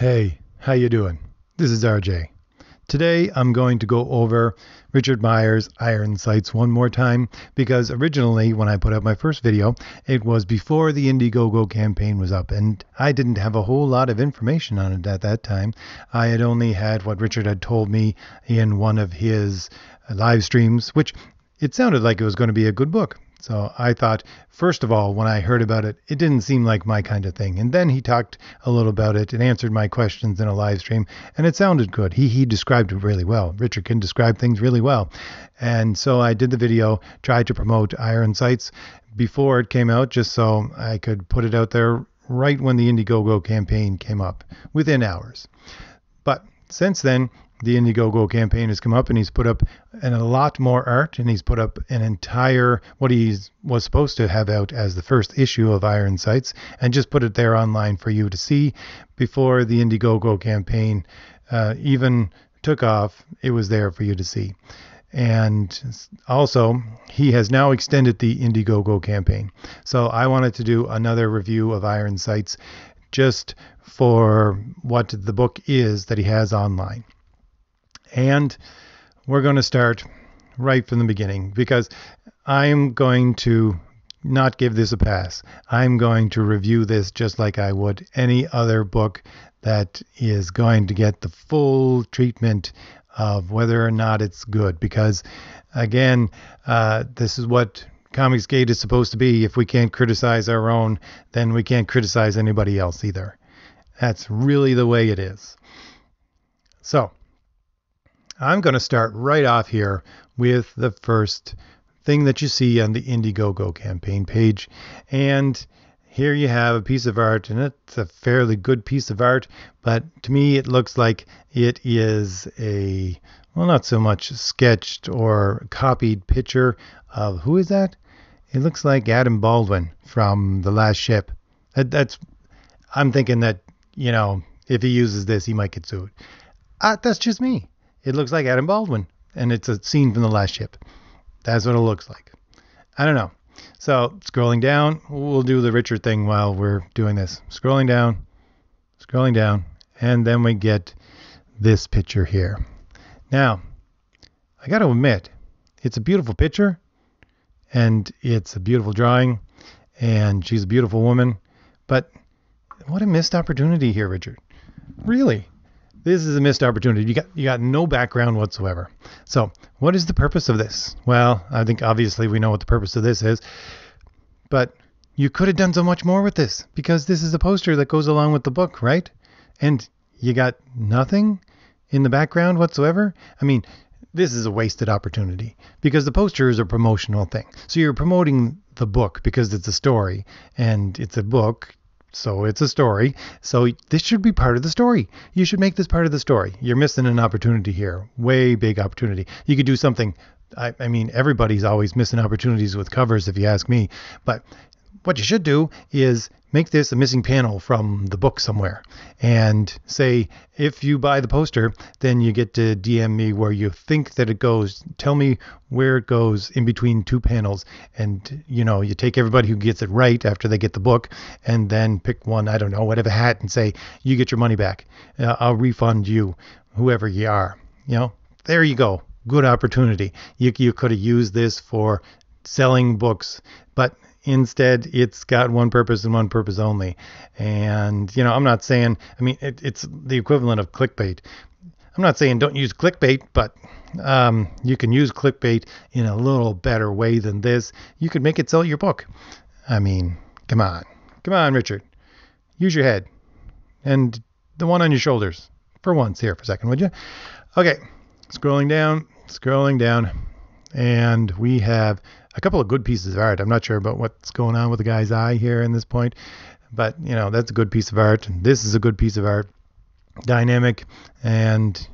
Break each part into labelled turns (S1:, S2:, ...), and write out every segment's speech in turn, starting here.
S1: Hey, how you doing? This is RJ. Today I'm going to go over Richard Meyer's Iron Sights one more time because originally when I put up my first video, it was before the Indiegogo campaign was up and I didn't have a whole lot of information on it at that time. I had only had what Richard had told me in one of his live streams, which it sounded like it was going to be a good book. So I thought, first of all, when I heard about it, it didn't seem like my kind of thing. And then he talked a little about it and answered my questions in a live stream, and it sounded good. He described it really well. Richard can describe things really well. And so I did the video, tried to promote Iron Sights before it came out, just so I could put it out there right when the Indiegogo campaign came up, within hours. But since then, the Indiegogo campaign has come up and he's put up a lot more art, and he's put up an entire, what he was supposed to have out as the first issue of Iron Sights, and just put it there online for you to see. Before the Indiegogo campaign even took off, it was there for you to see. And also, he has now extended the Indiegogo campaign. So I wanted to do another review of Iron Sights just for what the book is that he has online. And we're going to start right from the beginning because I'm going to not give this a pass. I'm going to review this just like I would any other book that is going to get the full treatment of whether or not it's good. Because, again, this is what comicsgate is supposed to be. If we can't criticize our own, then we can't criticize anybody else either. That's really the way it is. So I'm going to start right off here with the first thing that you see on the Indiegogo campaign page. And here you have a piece of art, and it's a fairly good piece of art, but to me it looks like it is a, well, not so much sketched or copied picture of, who is that? It looks like Adam Baldwin from The Last Ship. I'm thinking that, if he uses this, he might get sued. That's just me. It looks like Adam Baldwin, and it's a scene from The Last Ship. That's what it looks like. I don't know. So, scrolling down, we'll do the Richard thing while we're doing this. Scrolling down, and then we get this picture here. Now, I got to admit, it's a beautiful picture, and it's a beautiful drawing, and she's a beautiful woman, but what a missed opportunity here, Richard. Really. This is a missed opportunity. You got no background whatsoever. So what is the purpose of this? Well, I think obviously we know what the purpose of this is, but you could have done so much more with this because this is a poster that goes along with the book, right? And you got nothing in the background whatsoever. I mean, this is a wasted opportunity because the poster is a promotional thing. So you're promoting the book because it's a story, and it's a book. So it's a story. So this should be part of the story. You should make this part of the story. You're missing an opportunity here. Way big opportunity. You could do something. I mean, everybody's always missing opportunities with covers, if you ask me. But what you should do is make this a missing panel from the book somewhere. And say, if you buy the poster, then you get to DM me where you think that it goes. Tell me where it goes in between two panels. And, you take everybody who gets it right after they get the book, and then pick one, I don't know, whatever hat, and say, you get your money back. I'll refund you, whoever you are. There you go. Good opportunity. You could have used this for selling books, but instead, it's got one purpose and one purpose only. And, I'm not saying, it's the equivalent of clickbait. I'm not saying don't use clickbait, but you can use clickbait in a little better way than this. You could make it sell your book. Come on. Come on, Richard. Use your head. And the one on your shoulders. For once here for a second, would you? Okay. Scrolling down. And we have a couple of good pieces of art. I'm not sure about what's going on with the guy's eye here in this point, but that's a good piece of art. This is a good piece of art. Dynamic and,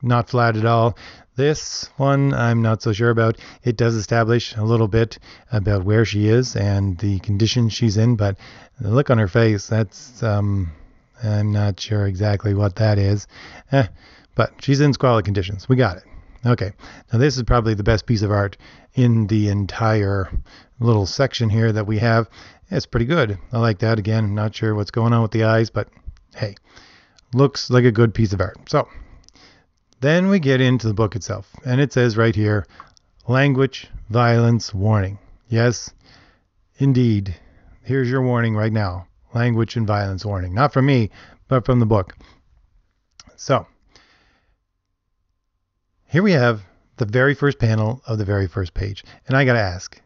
S1: not flat at all. This one I'm not so sure about. It does establish a little bit about where she is and the condition she's in, but the look on her face, that's, I'm not sure exactly what that is. But she's in squalid conditions. We got it. Okay, now this is probably the best piece of art in the entire little section here that we have. It's pretty good. I like that. Again, I'm not sure what's going on with the eyes, but hey. looks like a good piece of art. So then we get into the book itself, and it says right here, language, violence, warning. Yes, indeed. Here's your warning right now. Language and violence warning. Not from me, but from the book. So here we have the very first panel of the very first page. And I got to ask,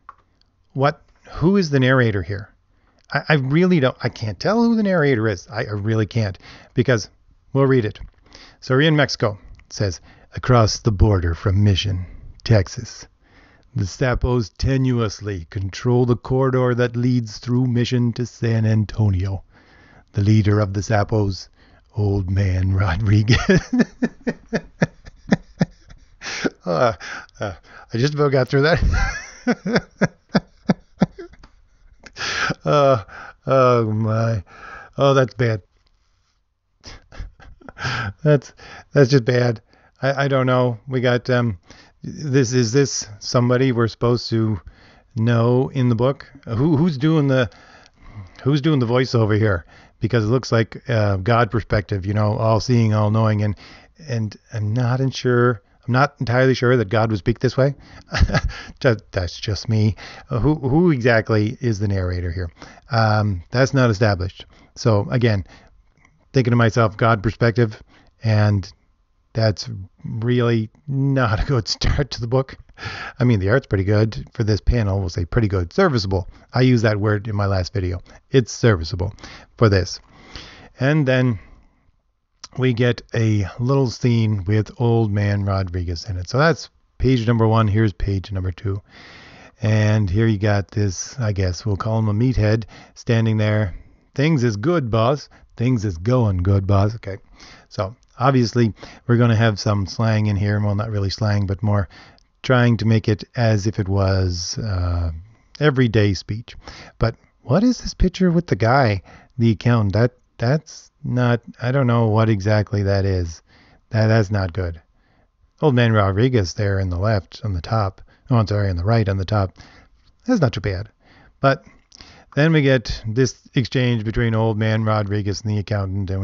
S1: who is the narrator here? I really don't, I can't tell who the narrator is. I really can't, because we'll read it. So we're in Mexico. It says, across the border from Mission, Texas, the Sapos tenuously control the corridor that leads through Mission to San Antonio. The leader of the Sapos, Old Man Rodriguez. I just about got through that. Oh my. Oh, that's bad. That's just bad. I don't know. We got is this somebody we're supposed to know in the book? Who's doing the voiceover here? Because it looks like God perspective, all seeing, all knowing, and I'm not entirely sure that God would speak this way. That's just me. Who exactly is the narrator here? That's not established. So again, thinking to myself, God perspective, and that's really not a good start to the book. I mean, the art's pretty good for this panel. We'll say pretty good. Serviceable. I used that word in my last video. It's serviceable for this. And then we get a little scene with Old Man Rodriguez in it. So that's page number 1. Here's page number 2. And here you got this, I guess we'll call him a meathead, standing there. Things is good, boss. Things is going good, boss. Okay. So obviously we're going to have some slang in here. Well, not really slang, but more trying to make it as if it was everyday speech. But what is this picture with the guy, the accountant? That's not, I don't know what exactly that is. That's not good. Old Man Rodriguez there in the left on the top. Oh, I'm sorry, on the right on the top. That's not too bad. But then we get this exchange between Old Man Rodriguez and the accountant, and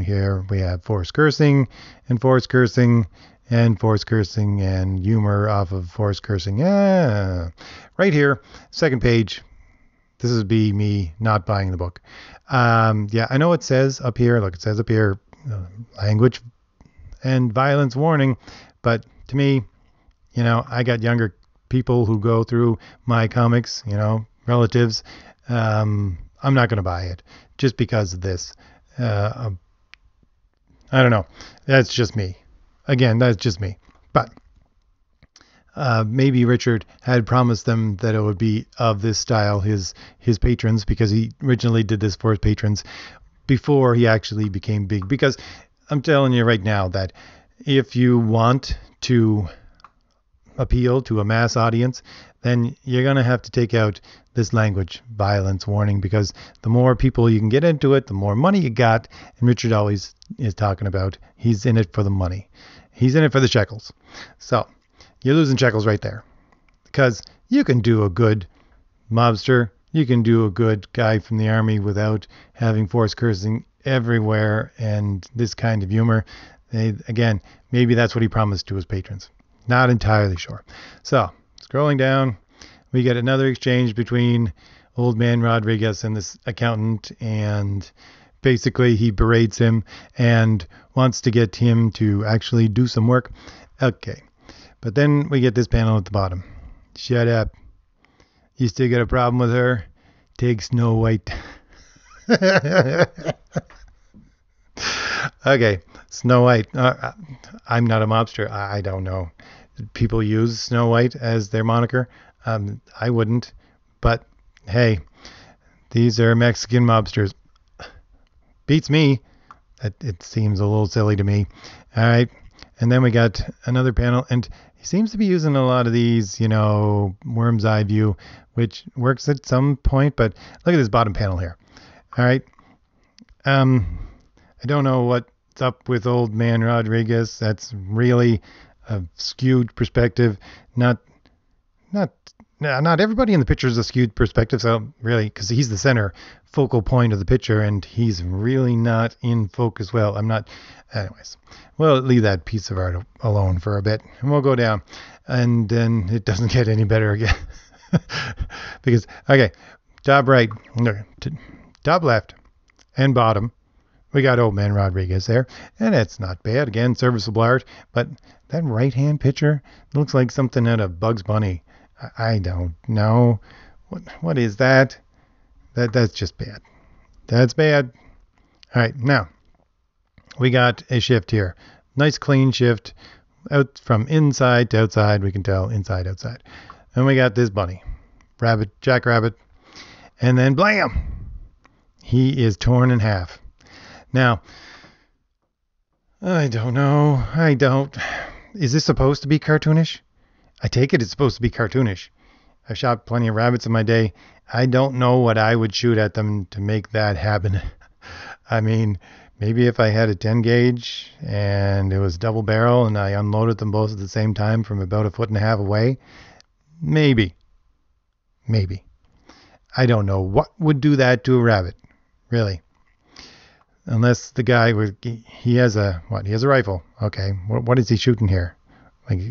S1: we have forced cursing and forced cursing and forced cursing and humor off of forced cursing. Right here, second page. This would be me not buying the book. Yeah, I know it says up here, look, it says up here, language and violence warning, but to me, I got younger people who go through my comics, relatives. I'm not going to buy it just because of this. I don't know. That's just me. Again, that's just me. But maybe Richard had promised them that it would be of this style, his patrons, because he originally did this for his patrons before he actually became big. Because I'm telling you right now that if you want to appeal to a mass audience, then you're going to have to take out this language violence warning, because the more people you can get into it, the more money you got. And Richard always is talking about he's in it for the money. He's in it for the shekels. So you're losing shekels right there, because you can do a good mobster. You can do a good guy from the army without having forced cursing everywhere and this kind of humor. Again, maybe that's what he promised to his patrons. Not entirely sure. So scrolling down, we get another exchange between Old Man Rodriguez and this accountant, and basically he berates him and wants to get him to actually do some work. Okay. But then we get this panel at the bottom. Shut up. You still got a problem with her? Take Snow White. Okay, Snow White. I'm not a mobster. I don't know. People use Snow White as their moniker. I wouldn't. But hey, these are Mexican mobsters. Beats me. It seems a little silly to me. All right. And then we got another panel, and he seems to be using a lot of these, worm's eye view, which works at some point. But look at this bottom panel here. All right. I don't know what's up with Old Man Rodriguez. That's really a skewed perspective. Not not everybody in the picture is a skewed perspective, so really, because he's the center focal point of the picture, and he's really not in focus. Well, I'm not. Anyways, we'll leave that piece of art alone for a bit, and we'll go down, and then it doesn't get any better again. Because, okay, top right, top left, and bottom, we got Old Man Rodriguez there, and it's not bad. Again, serviceable art, but that right-hand picture looks like something out of Bugs Bunny. I don't know. What is that? That's just bad. That's bad. All right, now we got a shift here. Nice clean shift out from inside to outside. We can tell inside, outside. And we got this bunny, Jackrabbit, and then blam! He is torn in half. Now, I don't know. Is this supposed to be cartoonish? I take it it's supposed to be cartoonish. I've shot plenty of rabbits in my day. I don't know what I would shoot at them to make that happen. I mean, maybe if I had a 10 gauge and it was double barrel and I unloaded them both at the same time from about 1.5 feet away, maybe. I don't know what would do that to a rabbit, really. Unless the guy he has a rifle. Okay, what is he shooting here? Like,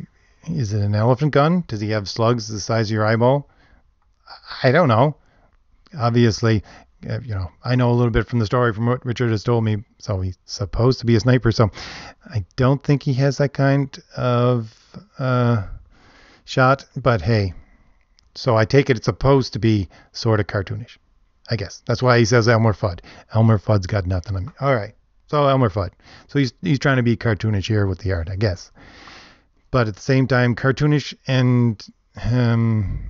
S1: is it an elephant gun? Does he have slugs the size of your eyeball? I don't know. Obviously, I know a little bit from the story from what Richard has told me. So he's supposed to be a sniper. So I don't think he has that kind of shot. But hey, so I take it's supposed to be sort of cartoonish. I guess that's why he says Elmer Fudd. Elmer Fudd's got nothing on me. All right, so Elmer Fudd. So he's trying to be cartoonish here with the art, I guess. But at the same time, cartoonish and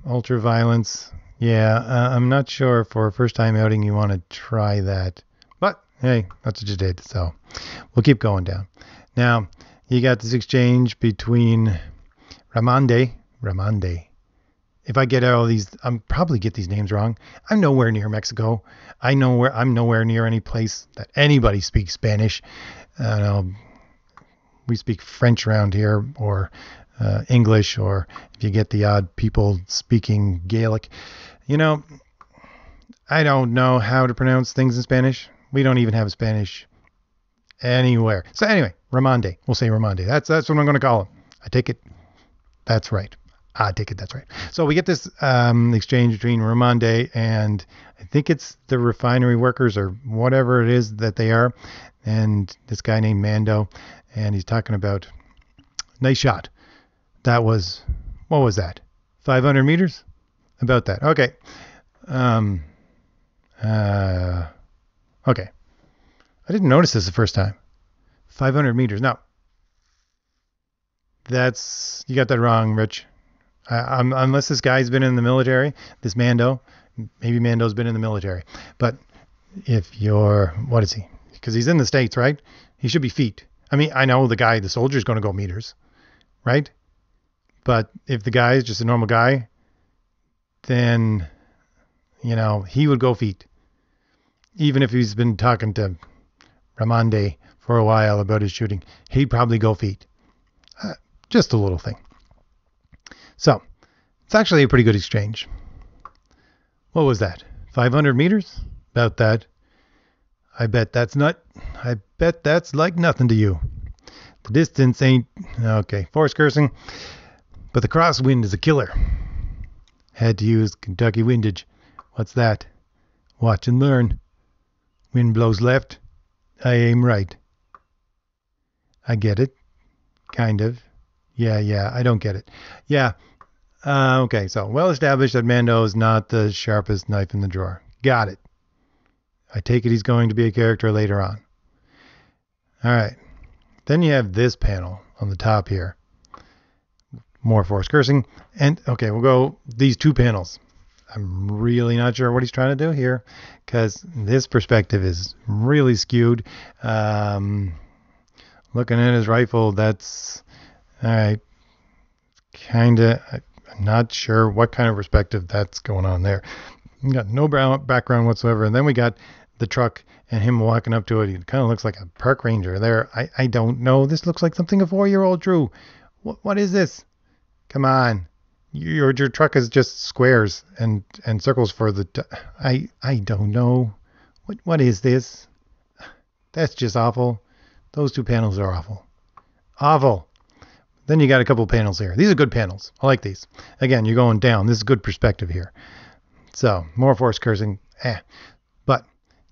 S1: ultra violence. Yeah, I'm not sure for a first time outing you want to try that. But hey, that's what you did. So we'll keep going down. Now you got this exchange between Ramande. If I get all these, I'm probably get these names wrong. I'm nowhere near Mexico. I'm nowhere near any place that anybody speaks Spanish. We speak French around here, or English, or if you get the odd people speaking Gaelic. I don't know how to pronounce things in Spanish. We don't even have Spanish anywhere. So anyway, Ramande. We'll say Ramande. That's what I'm going to call him. I take it that's right. That's right. So we get this exchange between Ramande and I think it's the refinery workers or whatever it is that they are, and this guy named Mando, and he's talking about nice shot. That was, what was that? 500 meters? About that. Okay. Okay. I didn't notice this the first time. 500 meters. No. You got that wrong, Rich. Unless this guy's been in the military, this Mando, maybe Mando's been in the military. But what is he? Because he's in the States, right? He should be feet. I mean, I know the soldier's going to go meters, right? But if the guy is just a normal guy, then, he would go feet. Even if he's been talking to Ramande for a while about his shooting, he'd probably go feet. Just a little thing. So, it's actually a pretty good exchange. What was that? 500 meters? About that. I bet that's like nothing to you. The distance ain't... Okay, force cursing. But the crosswind is a killer. Had to use Kentucky windage. What's that? Watch and learn. Wind blows left. I aim right. I get it. Kind of. Yeah, I don't get it. Yeah. Okay, so well established that Mando is not the sharpest knife in the drawer. Got it. I take it he's going to be a character later on. All right. Then you have this panel on the top here. More force cursing. And, okay, we'll go these two panels. I'm really not sure what he's trying to do here because this perspective is really skewed. Looking at his rifle, that's... All right. I'm not sure what kind of perspective that's going on there. We got no background whatsoever. And then we got the truck and him walking up to it. He kind of looks like a park ranger there. I don't know. This looks like something a 4-year-old drew. What is this? Come on. Your truck is just squares and circles for the. I don't know. What is this? That's just awful. Those two panels are awful. Awful. Then you got a couple panels here. These are good panels. I like these. Again, you're going down. This is good perspective here. So more force cursing. But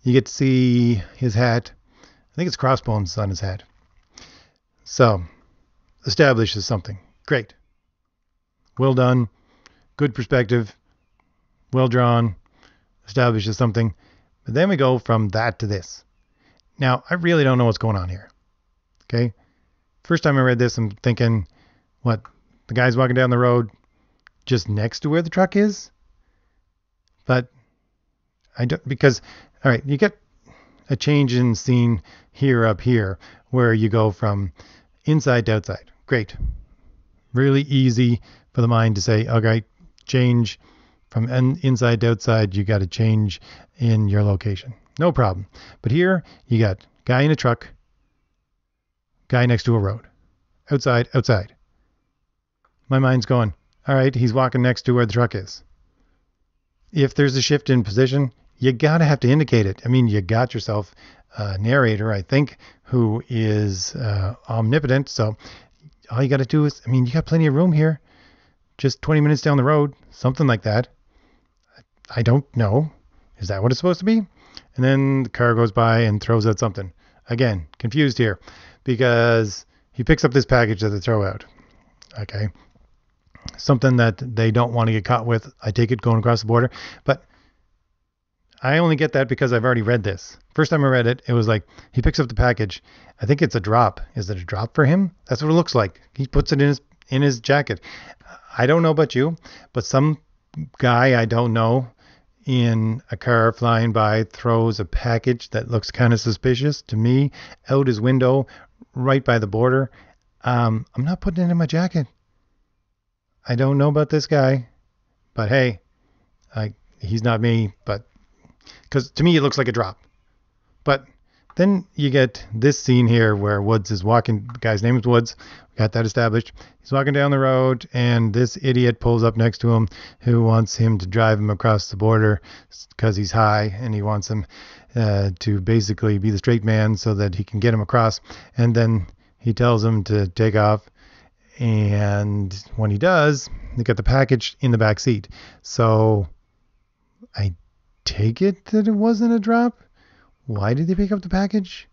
S1: you get to see his hat. I think it's crossbones on his hat. So establishes something. Great. Well done. Good perspective. Well drawn. Establishes something. But then we go from that to this. Now, I really don't know what's going on here. Okay? First time I read this, I'm thinking, what? The guy's walking down the road just next to where the truck is? But I don't, because, all right, you get a change in scene here up here where you go from inside to outside. Great. Really easy for the mind to say, okay, change from inside to outside. You got to change in your location. No problem. But here you got guy in a truck, guy next to a road. Outside, outside. My mind's going, all right, he's walking next to where the truck is. If there's a shift in position, you got to have to indicate it. I mean, you got yourself a narrator, I think, who is omnipotent. So all you got to do is, I mean, you got plenty of room here. Just 20 minutes down the road, something like that. I don't know. Is that what it's supposed to be? And then the car goes by and throws out something. Again, confused here because he picks up this package that they throw out. Okay. Something that they don't want to get caught with. I take it going across the border. But I only get that because I've already read this. First time I read it, it was like he picks up the package. I think it's a drop. Is it a drop for him? That's what it looks like. He puts it in his jacket. I don't know about you, but some guy I don't know in a car flying by throws a package that looks kind of suspicious to me out his window right by the border. I'm not putting it in my jacket. I don't know about this guy, but hey, he's not me, but because to me it looks like a drop. But then you get this scene here where Woods is walking. The guy's name is Woods. We got that established. He's walking down the road, and this idiot pulls up next to him who wants him to drive him across the border because he's high, and he wants him to basically be the straight man so that he can get him across. And then he tells him to take off. And when he does, they got the package in the back seat. So I take it that it wasn't a drop. Why did they pick up the package?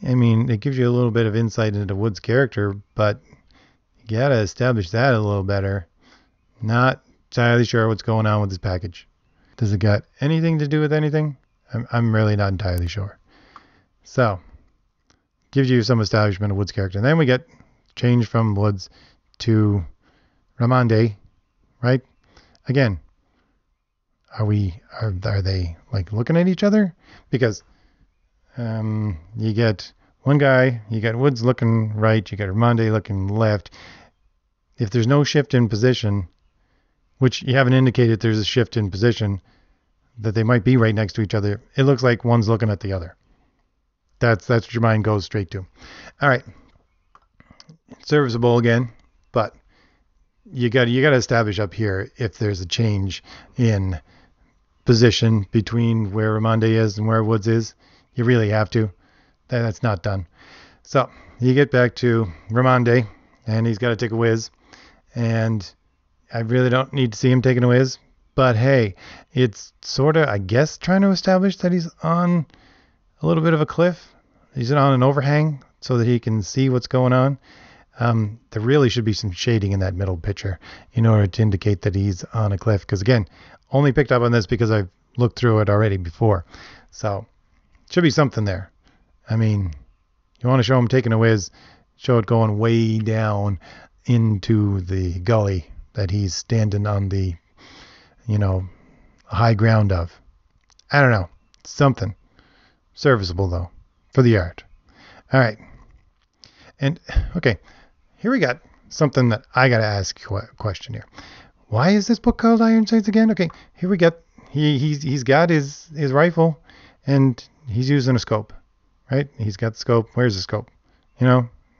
S1: I mean, it gives you a little bit of insight into Wood's character, but you gotta establish that a little better. Not entirely sure what's going on with this package. Does it got anything to do with anything? I'm really not entirely sure. So, gives you some establishment of Wood's character. And then we get change from Woods to Ramonde, right? Again, are they like looking at each other? Because you get one guy, you got Woods looking right, you got Ramonde looking left. If there's no shift in position, which you haven't indicated there's a shift in position, that they might be right next to each other, it looks like one's looking at the other. That's what your mind goes straight to. All right. Serviceable again, but you got to establish up here if there's a change in position between where Ramonde is and where Woods is. You really have to. That's not done. So you get back to Ramonde, and he's got to take a whiz, and I really don't need to see him taking a whiz, but hey, it's sort of, I guess, trying to establish that he's on a little bit of a cliff. He's on an overhang so that he can see what's going on. There really should be some shading in that middle picture in order to indicate that he's on a cliff. Because again, only picked up on this because I've looked through it already before. So, should be something there. I mean, you want to show him taking a whiz, show it going way down into the gully that he's standing on the, high ground of. I don't know. Something. Serviceable, though, for the art. All right. And, okay, here we got something that I got to ask a question here. Why is this book called Iron Sights again? Okay, here we get, he's got his rifle, and he's using a scope, right? He's got the scope. Where's the scope?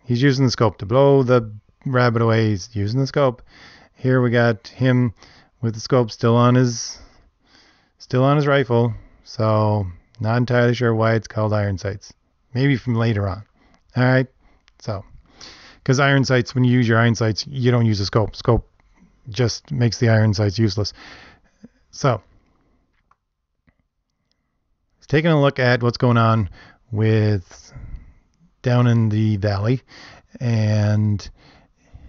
S1: He's using the scope to blow the rabbit away. He's using the scope. here we got him with the scope still on his rifle. So not entirely sure why it's called iron sights. Maybe from later on. All right. So because iron sights, when you use your iron sights, you don't use a scope. Scope just makes the iron sights useless. So taking a look at what's going on with down in the valley, and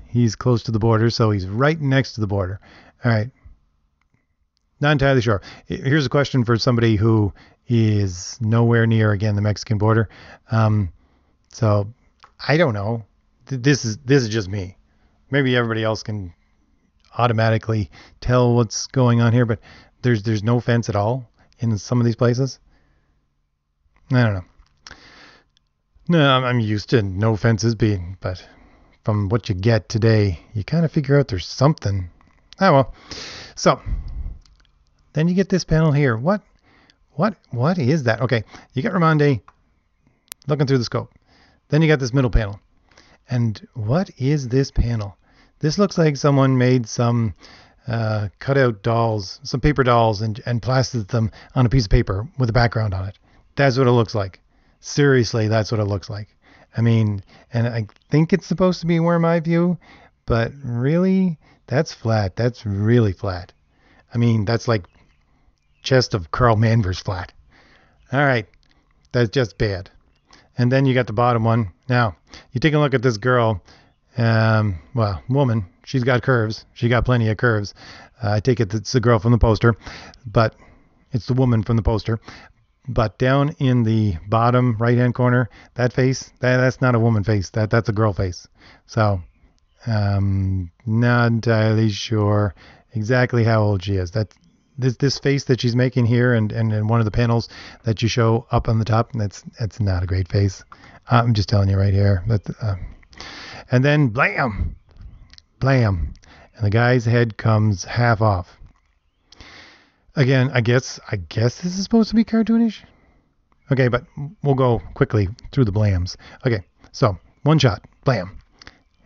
S1: he's close to the border, so he's right next to the border. All right. Not entirely sure. Here's a question for somebody who is nowhere near, again, the Mexican border. So I don't know. This is just me. Maybe everybody else can automatically tell what's going on here, but there's no fence at all in some of these places. I don't know. No, I'm used to no fences being, but from what you get today, you kind of figure out there's something. Oh well. So then you get this panel here. What is that? Okay, you got Ramonde looking through the scope. Then you got this middle panel. And what is this panel? This looks like someone made some cutout dolls, some paper dolls, and plastered them on a piece of paper with a background on it. That's what it looks like. Seriously, that's what it looks like. I mean, and I think it's supposed to be worm eye view, but really, that's flat. That's really flat. I mean, that's like chest of Carl Manver's flat. All right, that's just bad. And then you got the bottom one. Now, you take a look at this girl, woman. She's got curves. She got plenty of curves. I take it it's the girl from the poster, but it's the woman from the poster. But down in the bottom right-hand corner, that face, that's not a woman face. That's a girl face. So, not entirely sure exactly how old she is. This face that she's making here and in one of the panels that you show up on the top, that's not a great face. I'm just telling you right here. And then blam, and the guy's head comes half off. Again, I guess this is supposed to be cartoonish. Okay, but we'll go quickly through the blams. Okay, so one shot, blam.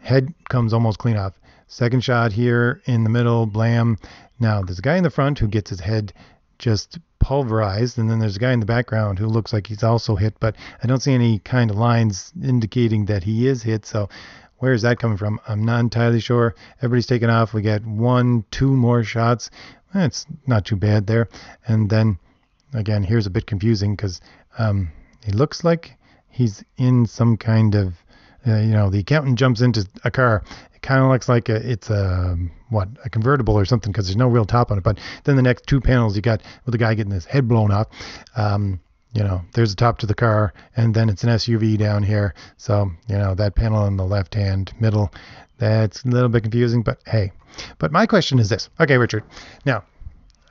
S1: Head comes almost clean off. Second shot here in the middle, blam. Now, there's a guy in the front who gets his head just pulverized, and then there's a guy in the background who looks like he's also hit, but I don't see any kind of lines indicating that he is hit, so where is that coming from? I'm not entirely sure. Everybody's taken off. We got 1-2 more shots. It's not too bad there. And then, again, here's a bit confusing because it looks like he's in some kind of, the accountant jumps into a car. It kind of looks like it's a convertible or something because there's no real top on it. But then the next two panels you got with the guy getting his head blown off. There's a top to the car, and then it's an SUV down here. So, that panel on the left-hand middle, that's a little bit confusing, but hey. But my question is this. Okay, Richard. Now,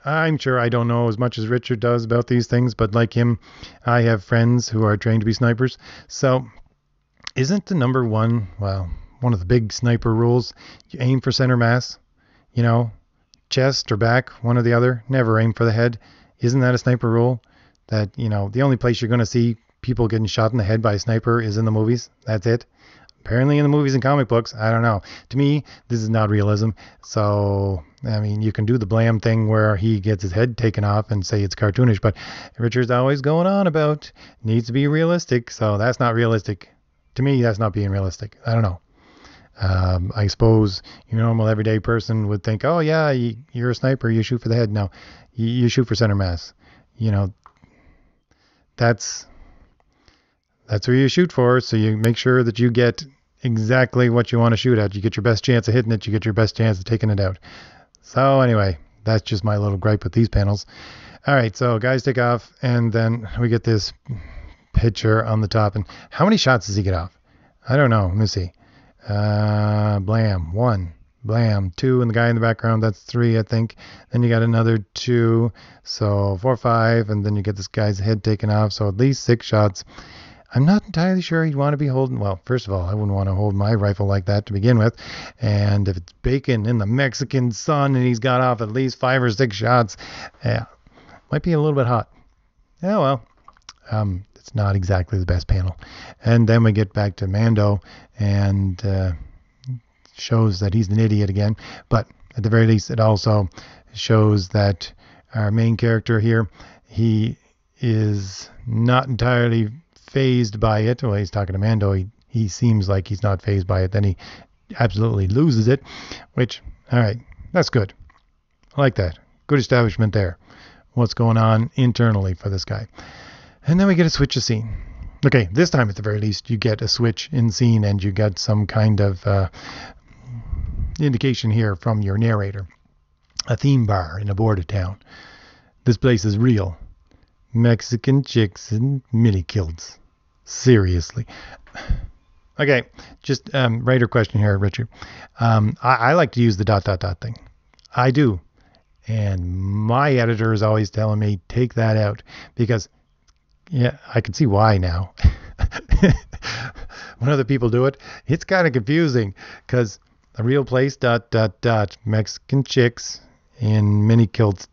S1: I'm sure I don't know as much as Richard does about these things, but like him, I have friends who are trained to be snipers. So, isn't the number one of the big sniper rules, you aim for center mass? Chest or back, one or the other. Never aim for the head. Isn't that a sniper rule? That, the only place you're going to see people getting shot in the head by a sniper is in the movies. That's it. Apparently in the movies and comic books, I don't know. To me, this is not realism. So, I mean, you can do the blam thing where he gets his head taken off and say it's cartoonish, but Richard's always going on about needs to be realistic. So that's not realistic. To me, that's not being realistic. I don't know. I suppose your normal everyday person would think, oh yeah, you're a sniper, you shoot for the head. No, you shoot for center mass. That's where you shoot for, so you make sure that you get exactly what you want to shoot at. You get your best chance of hitting it, you get your best chance of taking it out. So anyway, that's just my little gripe with these panels. All right, so guys take off, and then we get this picture on the top. And how many shots does he get off? I don't know. Let me see. Blam, 1. Blam, 2, and the guy in the background, that's 3, I think. Then you got another 2, so 4, 5, and then you get this guy's head taken off, so at least 6 shots. I'm not entirely sure he'd want to be holding, well, first of all, I wouldn't want to hold my rifle like that to begin with, and if it's baking in the Mexican sun and he's got off at least 5 or 6 shots, might be a little bit hot. Yeah, well, it's not exactly the best panel. And then we get back to Mando, and shows that he's an idiot again. But at the very least, it also shows that our main character here, he is not entirely fazed by it. Well, he's talking to Mando. He seems like he's not fazed by it. Then he absolutely loses it, which, all right, that's good. I like that. Good establishment there. What's going on internally for this guy. And then we get a switch of scene. Okay, this time at the very least, you get a switch in scene and you get some kind of indication here from your narrator. A theme bar in a border town. This place is real. Mexican chicks and mini kilts. Seriously. Okay, just writer question here, Richard. I like to use the ... thing. I do. And my editor is always telling me, take that out. Because, yeah, I can see why now. When other people do it, it's kind of confusing. Because a real place ... Mexican chicks in mini kilts ...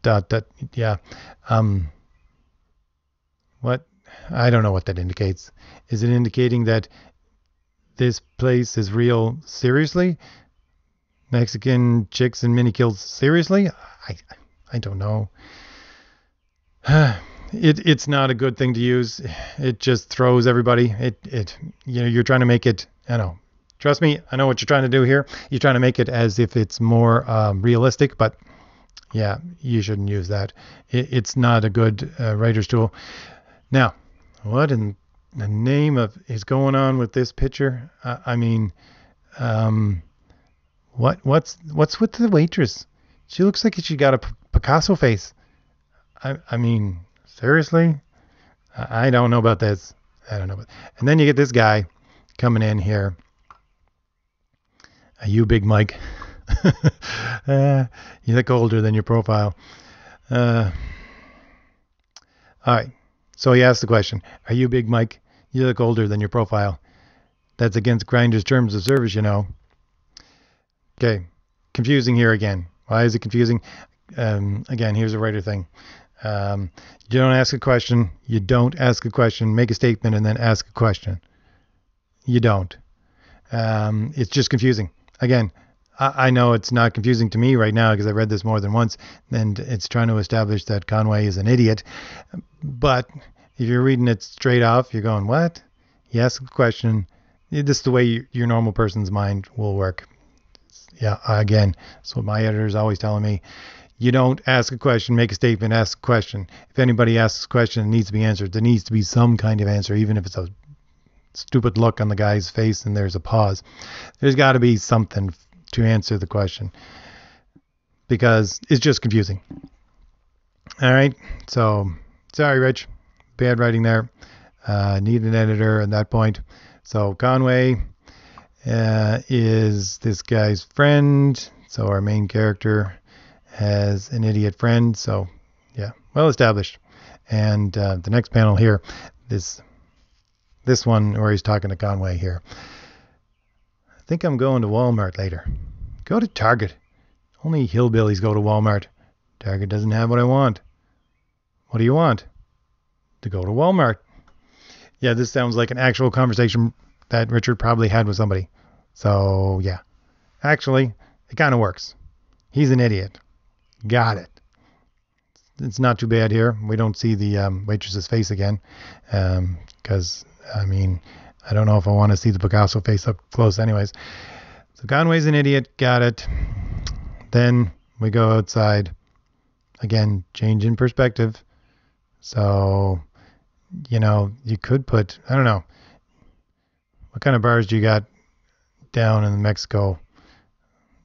S1: Yeah. What? I don't know what that indicates. Is it indicating that this place is real? Seriously? Mexican chicks and mini kilts? Seriously? I don't know. It's not a good thing to use. It just throws everybody. You're trying to make it, I know. Trust me, I know what you're trying to do here. You're trying to make it as if it's more realistic, but yeah, you shouldn't use that. It's not a good writer's tool. Now, what in the name of is going on with this picture? What's with the waitress? She looks like she got a Picasso face. I mean, seriously? I don't know about this. I don't know. And then you get this guy coming in here. You big Mike. You look older than your profile. All right. So he asked the question, are you big Mike? You look older than your profile. That's against Grindr's terms of service, you know. Okay. Confusing here again. Why is it confusing? Again, here's a writer thing. You don't ask a question. You don't ask a question. Make a statement and then ask a question. You don't. It's just confusing. Again, I know it's not confusing to me right now because I read this more than once, and it's trying to establish that Conway is an idiot. But if you're reading it straight off, you're going, what? You ask a question. This is the way your normal person's mind will work. Yeah, again, that's what my editor is always telling me. You don't ask a question, make a statement, ask a question. If anybody asks a question, it needs to be answered. There needs to be some kind of answer, even if it's a stupid look on the guy's face and there's a pause. There's got to be something to answer the question because it's just confusing. All right, so sorry, Rich. Bad writing there. Need an editor at that point. So Conway is this guy's friend. So our main character has an idiot friend. So yeah, well established. And the next panel here, this one where he's talking to Conway here. I think I'm going to Walmart later. Go to Target. Only hillbillies go to Walmart. Target doesn't have what I want. What do you want? To go to Walmart. Yeah, this sounds like an actual conversation that Richard probably had with somebody. So, yeah. Actually, it kind of works. He's an idiot. Got it. It's not too bad here. We don't see the waitress's face again. Because, I mean, I don't know if I want to see the Picasso face up close anyways. So Conway's an idiot. Got it. Then we go outside. Again, change in perspective. So, you could put, I don't know. What kind of bars do you got down in Mexico?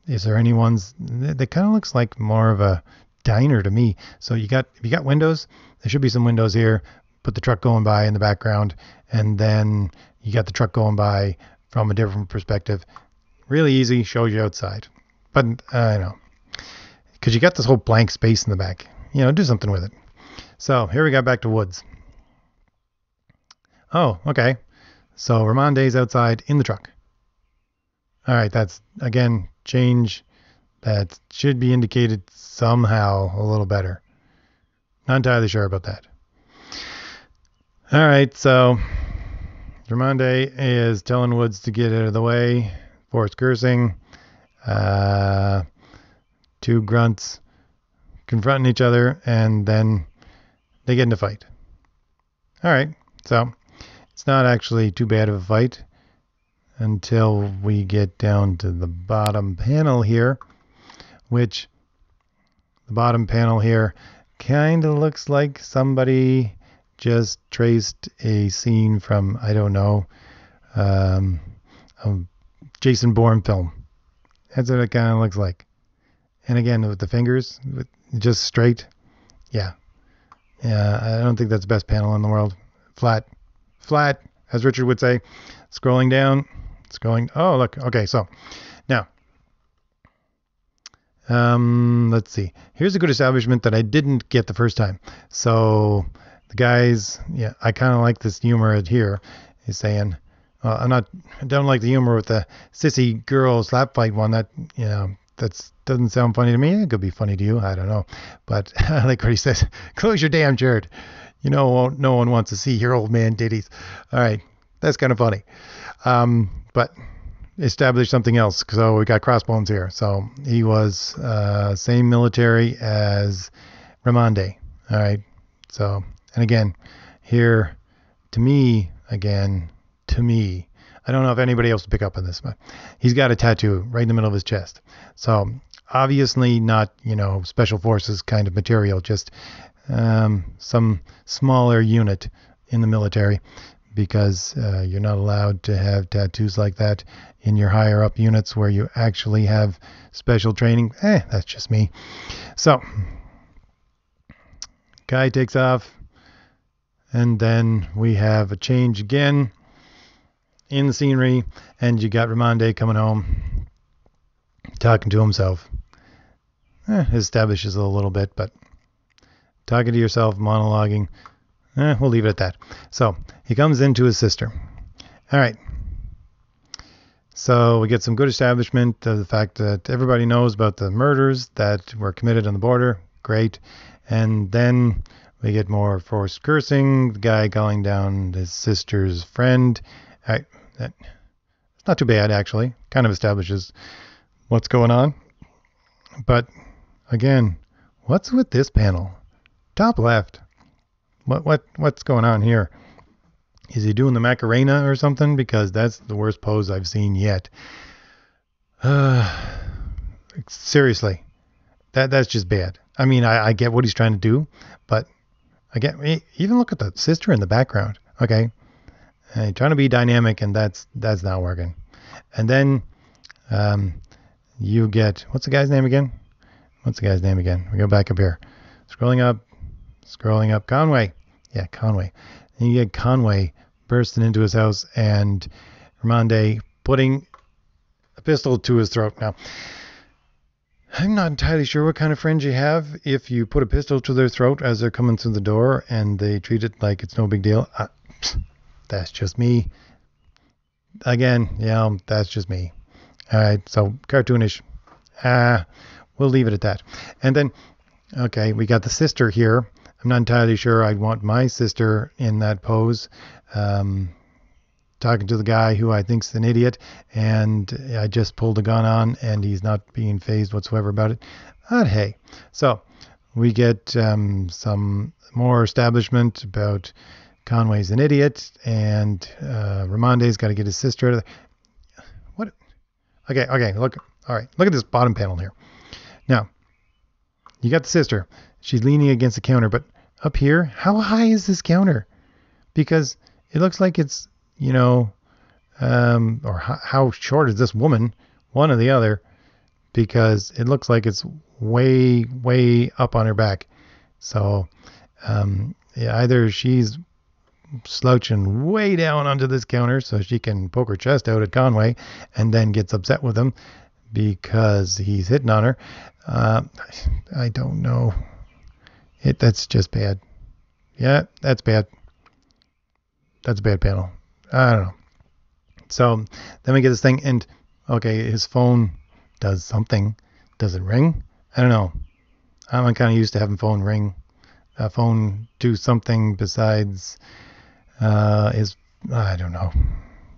S1: Is there any ones? They kind of looks like more of a diner to me. So if you got windows, there should be some windows here. Put the truck going by in the background, and then you got the truck going by from a different perspective. Really easy, shows you outside. But I know, because you got this whole blank space in the back. Do something with it. So here we got back to woods. Oh, okay. So Ramonde's outside in the truck. All right, that's, again, change that should be indicated somehow a little better. Not entirely sure about that. All right, so Ramonde is telling Woods to get out of the way. Forced cursing. two grunts confronting each other, and then they get in a fight. All right, so it's not actually too bad of a fight until we get down to the bottom panel here, which the bottom panel here kind of looks like somebody just traced a scene from, I don't know, a Jason Bourne film. That's what it kind of looks like. And again, with the fingers, just straight. Yeah. I don't think that's the best panel in the world. Flat, as Richard would say. Scrolling down, oh, look. Okay, so now, let's see. Here's a good establishment that I didn't get the first time. So the guys, yeah, I kind of like this humor here. He's saying, I don't like the humor with the sissy girl slap fight one. That, doesn't sound funny to me. It could be funny to you. I don't know. But I like what he says. Close your damn shirt. No one wants to see your old man titties. All right. That's kind of funny. But establish something else. So we got Crossbones here. So he was same military as Ramonde. All right. So, and again, here, to me, I don't know if anybody else will pick up on this, but he's got a tattoo right in the middle of his chest. So obviously not, special forces kind of material, just some smaller unit in the military, because you're not allowed to have tattoos like that in your higher up units where you actually have special training. That's just me. So guy takes off, and then we have a change again in the scenery, and you got Ramonde coming home, talking to himself. Establishes a little bit, but talking to yourself, monologuing, we'll leave it at that. So he comes into his sister. All right. So we get some good establishment of the fact that everybody knows about the murders that were committed on the border. Great. And then we get more forced cursing, the guy calling down his sister's friend. All right. It's not too bad, actually. Kind of establishes what's going on. But again, what's with this panel? Top left. What's going on here? Is he doing the Macarena or something? Because that's the worst pose I've seen yet. Seriously, that's just bad. I mean, I get what he's trying to do, but even look at the sister in the background. Okay. Trying to be dynamic, and that's not working. And then you get, what's the guy's name again? We go back up here. Scrolling up. Conway. Yeah, Conway. And you get Conway bursting into his house and Ramonde putting a pistol to his throat. Now, I'm not entirely sure what kind of friends you have if you put a pistol to their throat as they're coming through the door and they treat it like it's no big deal. That's just me. Again, that's just me. All right, so cartoonish. We'll leave it at that. And then, okay, we got the sister here. I'm not entirely sure I'd want my sister in that pose. Talking to the guy who I think's an idiot, and I just pulled a gun on, and he's not being fazed whatsoever about it. But hey, so we get some more establishment about Conway's an idiot, and Ramonde's got to get his sister out of there. What? Okay, look. All right, look at this bottom panel here. Now, you got the sister. She's leaning against the counter, but up here, how high is this counter? Because it looks like it's, or how short is this woman? One or the other, because it looks like it's way, way up on her back. So, either she's slouching way down onto this counter so she can poke her chest out at Conway and then gets upset with him because he's hitting on her. I don't know. That's just bad. Yeah, that's bad. That's a bad panel. I don't know. So then we get this thing, and okay, his phone does something. Does it ring? I don't know. I'm kind of used to having phone do something besides I don't know.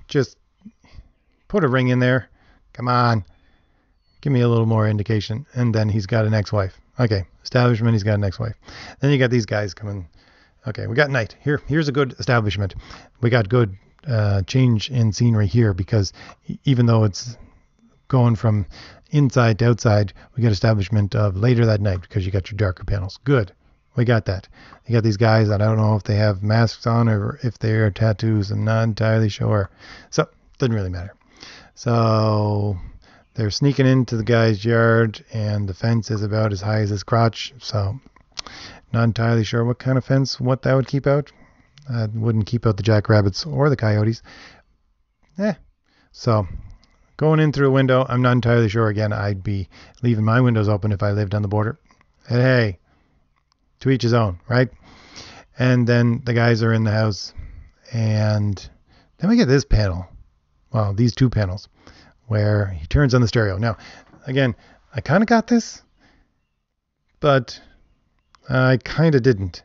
S1: Just put a ring in there. Come on. Give me a little more indication. And then he's got an ex-wife. Okay, establishment, he's got an ex-wife. Then you got these guys coming. Okay, we got night. Here's a good establishment. We got good change in scenery here because even though it's going from inside to outside, we got establishment of later that night because you got your darker panels. Good. We got that. You got these guys. I don't know if they have masks on or if they are tattoos. I'm not entirely sure. So, doesn't really matter. So, they're sneaking into the guy's yard, and the fence is about as high as his crotch. So, not entirely sure what kind of fence, what that would keep out. I wouldn't keep out the jackrabbits or the coyotes. So, going in through a window, I'm not entirely sure. Again, I'd be leaving my windows open if I lived on the border. Hey, to each his own, right? And then the guys are in the house, and then we get this panel. Well, these two panels where he turns on the stereo. Now, again, I kind of got this, but I kind of didn't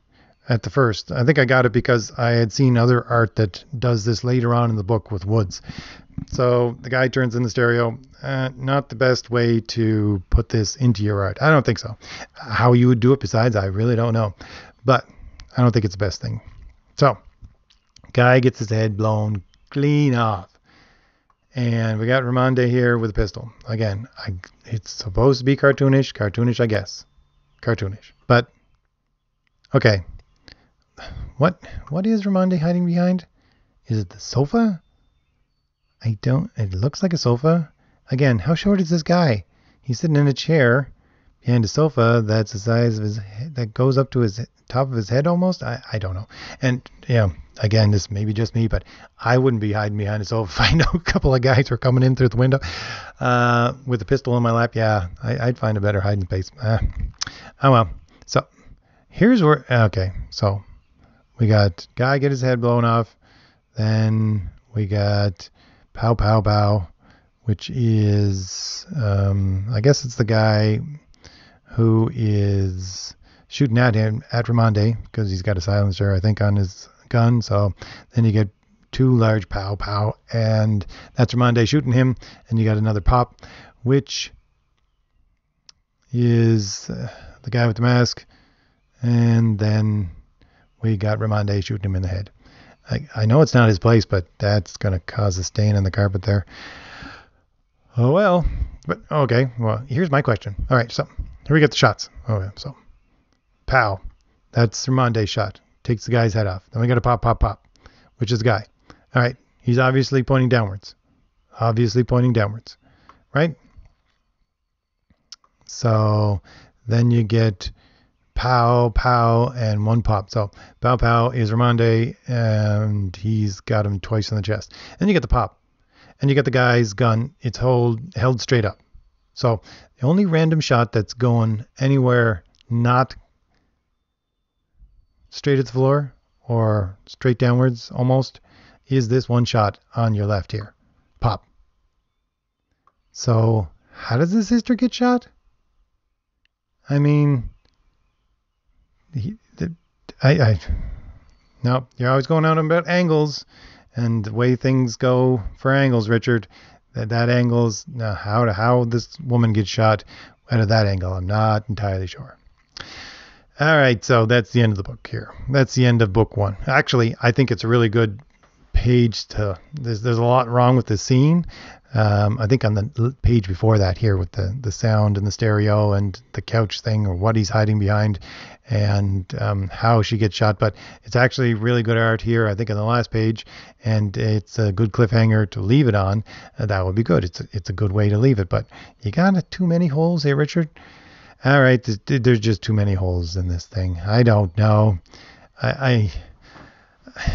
S1: at the first. I think I got it because I had seen other art that does this later on in the book with woods. So the guy turns in the stereo. Not the best way to put this into your art. I don't think so. How you would do it besides, I really don't know. But I don't think it's the best thing. So, guy gets his head blown clean off. And we got Ramonde here with a pistol. Again, it's supposed to be cartoonish, I guess. Cartoonish. But, okay. What is Ramonde hiding behind? Is it the sofa? It looks like a sofa. Again, how short is this guy? He's sitting in a chair behind a sofa that's the size of his head, that goes up to his top of his head almost. I don't know. And, again, this may be just me, but I wouldn't be hiding behind a sofa if I know a couple of guys were coming in through the window with a pistol in my lap. Yeah, I'd find a better hiding place. Oh, well. So, here's where, okay, so we got guy get his head blown off. Then we got pow, pow, pow, which is, I guess it's the guy who is shooting at him, at Ramonde, because he's got a silencer, I think, on his gun. So then you get two large pow, pow, and that's Ramonde shooting him. And you got another pop, which is the guy with the mask. And then we got Ramonde shooting him in the head. I know it's not his place, but that's going to cause a stain on the carpet there. Oh, well. But, okay. Well, here's my question. All right, so here we get the shots. Okay, so pow. That's Ramonde's shot. Takes the guy's head off. Then we got a pop, pop, pop, which is the guy. All right. He's obviously pointing downwards. Right? So then you get pow, pow, and one pop. So pow, pow is Ramonde, and he's got him twice in the chest. Then you get the pop, and you get the guy's gun. It's held straight up. So the only random shot that's going anywhere not straight at the floor or straight downwards almost is this one shot on your left here. Pop. So how does his sister get shot? I mean, no, you're always going out about angles and the way things go for angles, Richard. That angle's how this woman gets shot out of that angle. I'm not entirely sure. All right, so that's the end of the book here. That's the end of book 1. Actually, I think it's a really good page to. There's a lot wrong with the scene. I think on the page before that here with the sound and the stereo and the couch thing or what he's hiding behind and how she gets shot. But it's actually really good art here, I think, on the last page. And it's a good cliffhanger to leave it on. That would be good. It's a good way to leave it. But you got too many holes here, Richard. All right, there's just too many holes in this thing. I don't know.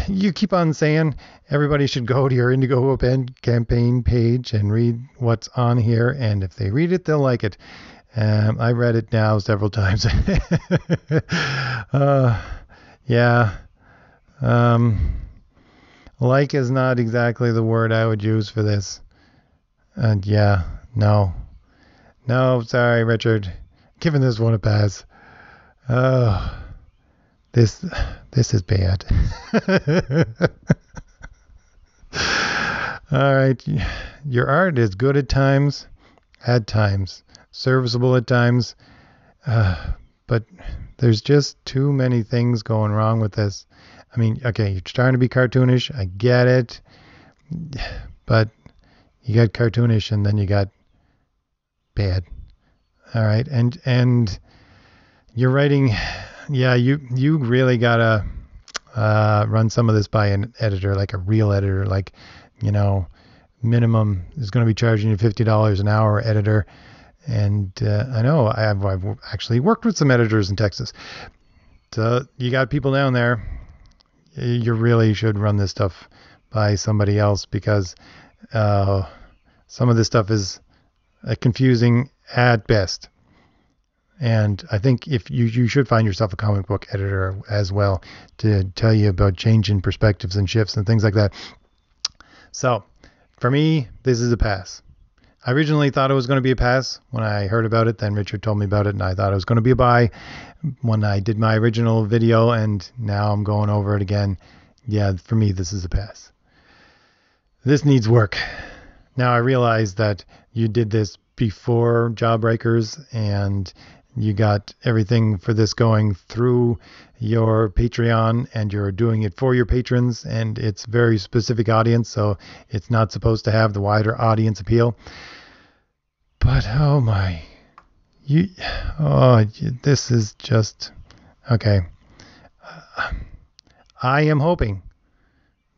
S1: You keep on saying everybody should go to your Indigo Open campaign page and read what's on here. And if they read it, they'll like it. I read it now several times. Yeah. Like is not exactly the word I would use for this. And yeah, no. No, sorry, Richard. Giving this one a pass. Oh, this is bad. All right. Your art is good at times. at times, serviceable at times, but there's just too many things going wrong with this. I mean, okay, you're trying to be cartoonish. I get it. But you got cartoonish and then you got bad. All right. And you're writing, yeah, you really got to run some of this by an editor, like a real editor, like, minimum is going to be charging you $50 an hour editor. And I know I've actually worked with some editors in Texas. So you got people down there. You really should run this stuff by somebody else, because some of this stuff is confusing at best. And I think if you should find yourself a comic book editor as well to tell you about changing perspectives and shifts and things like that. So for me, this is a pass. I originally thought it was going to be a pass when I heard about it. Then Richard told me about it, and I thought it was going to be a buy when I did my original video, and now I'm going over it again. Yeah, for me, this is a pass. This needs work. Now I realize that you did this before Jawbreakers, and you got everything for this going through your Patreon, and you're doing it for your patrons, and it's very specific audience, so it's not supposed to have the wider audience appeal. But oh my, this is just okay. I am hoping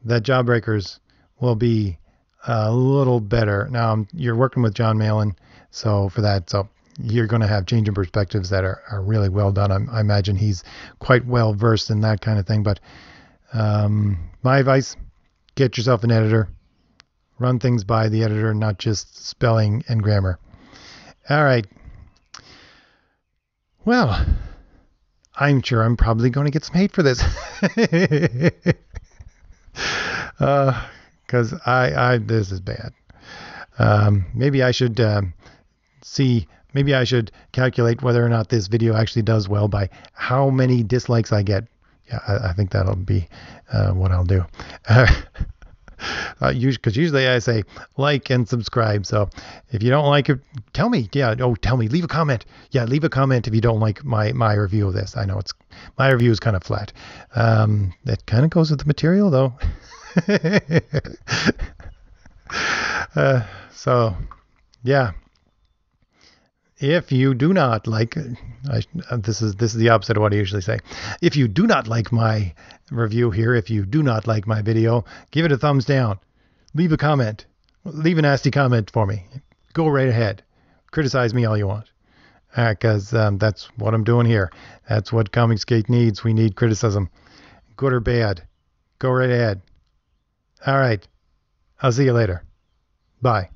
S1: that Jawbreakers will be a little better. Now you're working with John Malin, so for that, so you're going to have changing perspectives that are really well done. I imagine he's quite well versed in that kind of thing. But my advice, get yourself an editor. Run things by the editor, not just spelling and grammar. All right. Well, I'm sure I'm probably going to get some hate for this. Because this is bad. Maybe I should maybe I should calculate whether or not this video actually does well by how many dislikes I get. Yeah, I think that'll be what I'll do. Because usually I say like and subscribe. So if you don't like it, tell me. Yeah, tell me. Leave a comment. Yeah, leave a comment if you don't like my review of this. I know my review is kind of flat. It kind of goes with the material though. So yeah. If you do not like, this is the opposite of what I usually say. If you do not like my review here, if you do not like my video, give it a thumbs down. Leave a comment. Leave a nasty comment for me. Go right ahead. Criticize me all you want. Because that's what I'm doing here. That's what comicsgate needs. We need criticism. Good or bad. Go right ahead. All right. I'll see you later. Bye.